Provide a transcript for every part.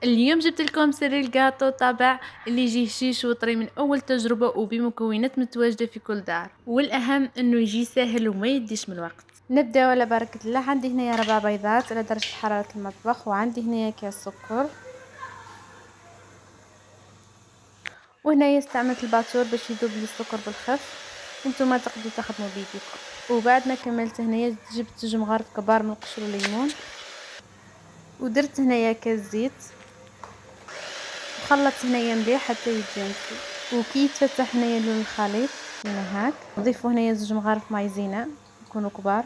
اليوم جبت لكم سر الجاتو طابع اللي يجي هشيش وطري من اول تجربة وبمكونات متواجدة في كل دار، والاهم انه يجي سهل وما يديش من الوقت. نبداو على بركة الله. عندي هنايا 4 بيضات على درجة حرارة المطبخ، وعندي هنايا كاس سكر، وهنايا استعملت الباتور باش يذوب لي السكر بالخف. انتما تقدروا تخدموا بيديكم. وبعد ما كملت هنايا جبت 2 مغارف كبار من قشر الليمون، ودرت هنايا كاس زيت، وخلطت هنايا مليح حتى يتجانسوا. وكي يتفتح هنايا لون الخليط هنا هاك نضيفوا هنايا 2 مغارف مايزينا يكونوا كبار.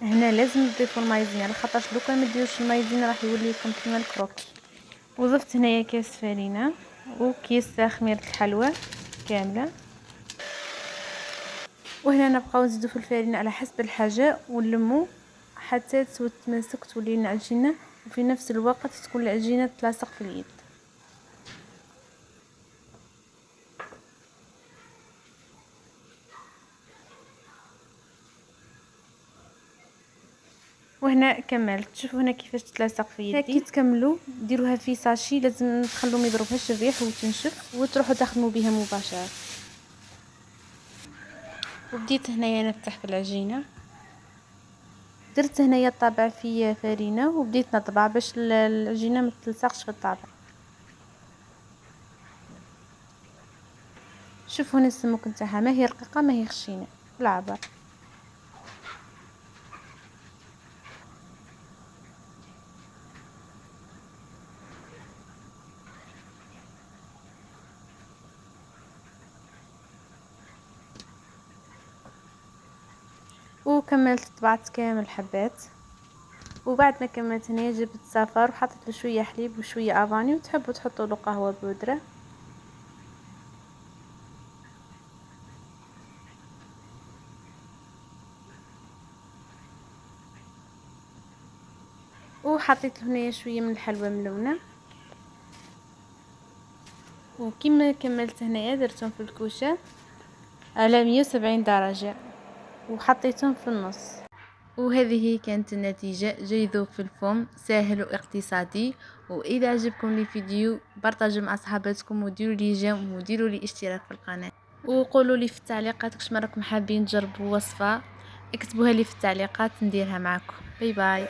هنا لازم تضيفوا المايزينا على خاطرش لو كان ما ديروش المايزينا راح يولي لكم كيما الكروكي. وضفت هنايا كاس فرينه وكيس خميره الحلوى كامله. وهنا نبقاو نزيدو في الفرينه على حسب الحاجه ونلمو حتى تتماسك تولي لنا عجينه، وفي نفس الوقت تكون العجينه تلاصق في اليد. وهنا كملت. شوفوا هنا كيفاش تلاصق في يدي. كي تكملوا ديروها في ساشي، لازم تخلوا ما يضربهاش الريح وتنشف وتروحوا تخدموا بها مباشره. وبديت هنايا نفتح في العجينه، درت هنايا الطابع في فرينه وبديت نطبع باش العجينه ما تلصقش في الطابع. شوفوا هنا السمك نتاعها ما هي رقيقه ما هي خشينه بالعبر. وكملت طبعت كامل الحبات. وبعد ما كملت هنا جبت صفار وحطيت له شويه حليب وشويه افاني، وتحبوا تحطوا له قهوه بودره. وحطيت له هنا شويه من الحلوى ملونه. وكما كملت هنايا درتهم في الكوشه على 170 درجه وحطيتهم في النص. وهذه كانت النتيجة، جاي يذوب في الفم، سهل واقتصادي. وإذا عجبكم الفيديو بارطاجوا مع صحاباتكم وديروا لي جيم وديروا لي اشتراك في القناة، وقولوا لي في التعليقات كش راكم حابين تجربوا وصفة، اكتبوها لي في التعليقات نديرها معكم. باي باي.